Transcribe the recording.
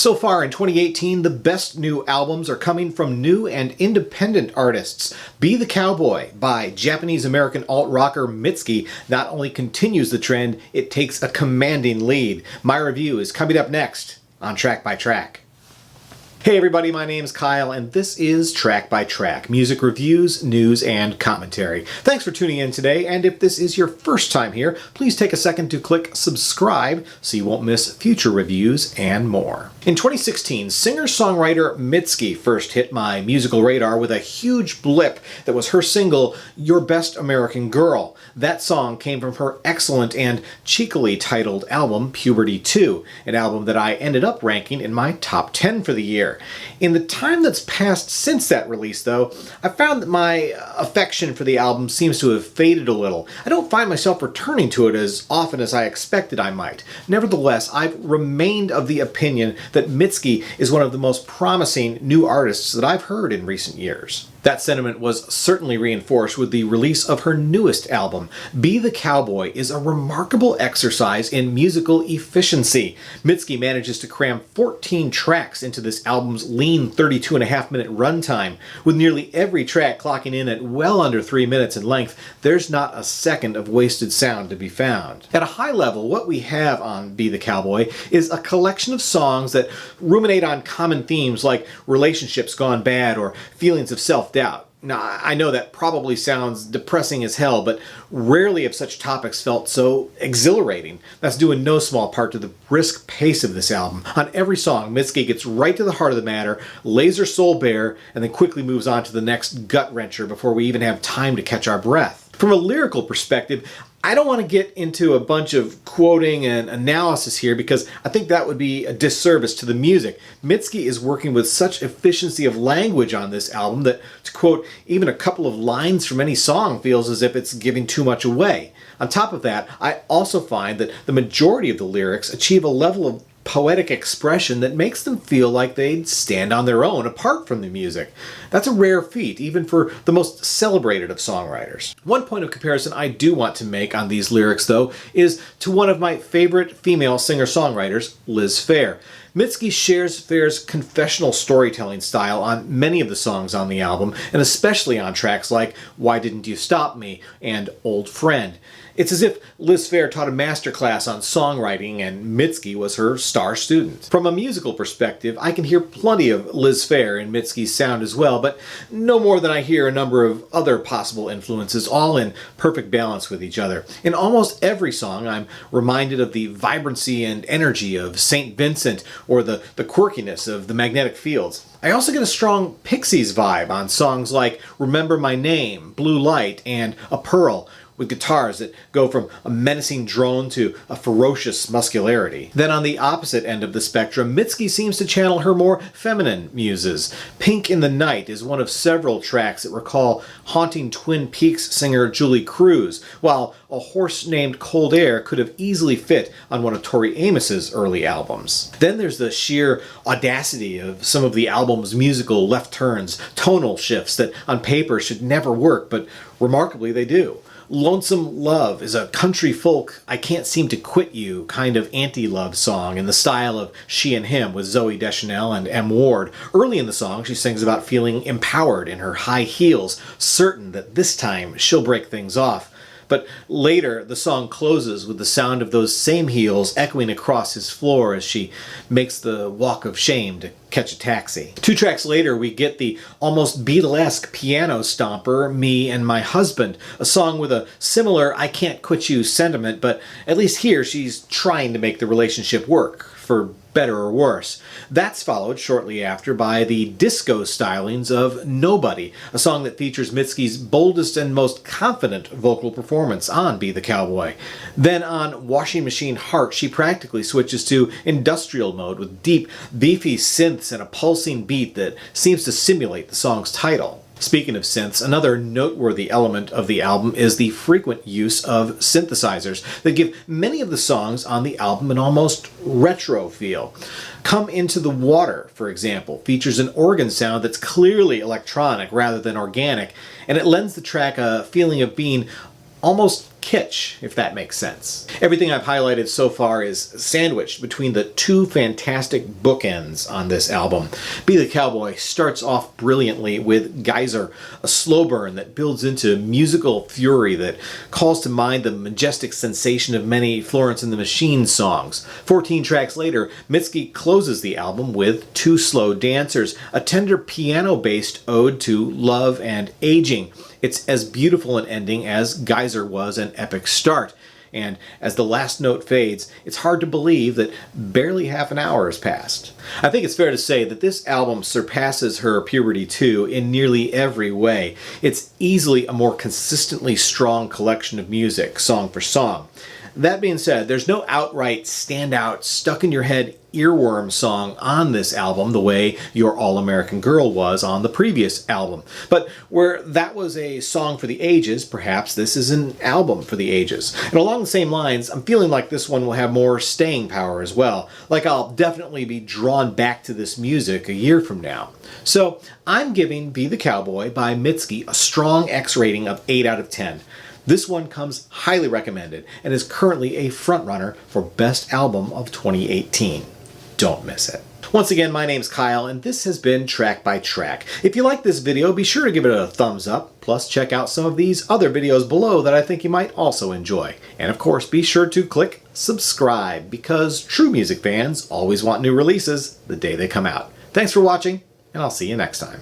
So far in 2018, the best new albums are coming from new and independent artists. Be the Cowboy by Japanese-American alt-rocker Mitski not only continues the trend, it takes a commanding lead. My review is coming up next on Track by Track. Hey everybody, my name's Kyle, and this is Track by Track, music reviews, news, and commentary. Thanks for tuning in today, and if this is your first time here, please take a second to click subscribe so you won't miss future reviews and more. In 2016, singer-songwriter Mitski first hit my musical radar with a huge blip that was her single, Your Best American Girl. That song came from her excellent and cheekily titled album, Puberty 2, an album that I ended up ranking in my top 10 for the year. In the time that's passed since that release, though, I found that my affection for the album seems to have faded a little. I don't find myself returning to it as often as I expected I might. Nevertheless, I've remained of the opinion that Mitski is one of the most promising new artists that I've heard in recent years. That sentiment was certainly reinforced with the release of her newest album. Be the Cowboy is a remarkable exercise in musical efficiency. Mitski manages to cram 14 tracks into this album's lean 32.5-minute runtime. With nearly every track clocking in at well under 3 minutes in length, there's not a second of wasted sound to be found. At a high level, what we have on Be the Cowboy is a collection of songs that ruminate on common themes like relationships gone bad or feelings of self-doubt. Now, I know that probably sounds depressing as hell, but rarely have such topics felt so exhilarating. That's due in no small part to the brisk pace of this album. On every song, Mitski gets right to the heart of the matter, lays her soul bare, and then quickly moves on to the next gut-wrencher before we even have time to catch our breath. From a lyrical perspective, I don't want to get into a bunch of quoting and analysis here because I think that would be a disservice to the music. Mitski is working with such efficiency of language on this album that, to quote even a couple of lines from any song, feels as if it's giving too much away. On top of that, I also find that the majority of the lyrics achieve a level of poetic expression that makes them feel like they'd stand on their own apart from the music. That's a rare feat, even for the most celebrated of songwriters. One point of comparison I do want to make on these lyrics, though, is to one of my favorite female singer-songwriters, Liz Phair. Mitski shares Phair's confessional storytelling style on many of the songs on the album, and especially on tracks like Why Didn't You Stop Me and Old Friend. It's as if Liz Phair taught a masterclass on songwriting and Mitski was her star student. From a musical perspective, I can hear plenty of Liz Phair in Mitski's sound as well, but no more than I hear a number of other possible influences, all in perfect balance with each other. In almost every song, I'm reminded of the vibrancy and energy of St. Vincent or the quirkiness of the Magnetic Fields. I also get a strong Pixies vibe on songs like Remember My Name, Blue Light, and A Pearl, with guitars that go from a menacing drone to a ferocious muscularity. Then on the opposite end of the spectrum, Mitski seems to channel her more feminine muses. Pink in the Night is one of several tracks that recall haunting Twin Peaks singer Julie Cruz, while A Horse Named Cold Air could have easily fit on one of Tori Amos's early albums. Then there's the sheer audacity of some of the album's musical left turns, tonal shifts that on paper should never work, but remarkably they do. Lonesome Love is a country folk, I Can't Seem to Quit You kind of anti-love song in the style of She and Him with Zooey Deschanel and M. Ward. Early in the song, she sings about feeling empowered in her high heels, certain that this time she'll break things off. But later, the song closes with the sound of those same heels echoing across his floor as she makes the walk of shame to catch a taxi. 2 tracks later, we get the almost Beatlesque piano stomper, Me and My Husband, a song with a similar I Can't Quit You sentiment, but at least here she's trying to make the relationship work, for better or worse. That's followed shortly after by the disco stylings of Nobody, a song that features Mitski's boldest and most confident vocal performance on Be the Cowboy. Then on Washing Machine Heart, she practically switches to industrial mode with deep, beefy synths and a pulsing beat that seems to simulate the song's title. Speaking of synths, another noteworthy element of the album is the frequent use of synthesizers that give many of the songs on the album an almost retro feel. Come Into the Water, for example, features an organ sound that's clearly electronic rather than organic, and it lends the track a feeling of being almost kitsch, if that makes sense. Everything I've highlighted so far is sandwiched between the two fantastic bookends on this album. Be the Cowboy starts off brilliantly with Geyser, a slow burn that builds into musical fury that calls to mind the majestic sensation of many Florence and the Machine songs. 14 tracks later, Mitski closes the album with Two Slow Dancers, a tender piano-based ode to love and aging. It's as beautiful an ending as Geyser was an epic start. And as the last note fades, it's hard to believe that barely half an hour has passed. I think it's fair to say that this album surpasses her Puberty 2 in nearly every way. It's easily a more consistently strong collection of music, song for song. That being said, there's no outright standout, stuck-in-your-head earworm song on this album the way Your All-American Girl was on the previous album. But where that was a song for the ages, perhaps this is an album for the ages. And along the same lines, I'm feeling like this one will have more staying power as well. Like I'll definitely be drawn back to this music a year from now. So I'm giving Be the Cowboy by Mitski a strong X rating of 8 out of 10. This one comes highly recommended and is currently a frontrunner for Best Album of 2018. Don't miss it. Once again, my name's Kyle, and this has been Track by Track. If you like this video, be sure to give it a thumbs up, plus check out some of these other videos below that I think you might also enjoy. And of course, be sure to click subscribe, because true music fans always want new releases the day they come out. Thanks for watching, and I'll see you next time.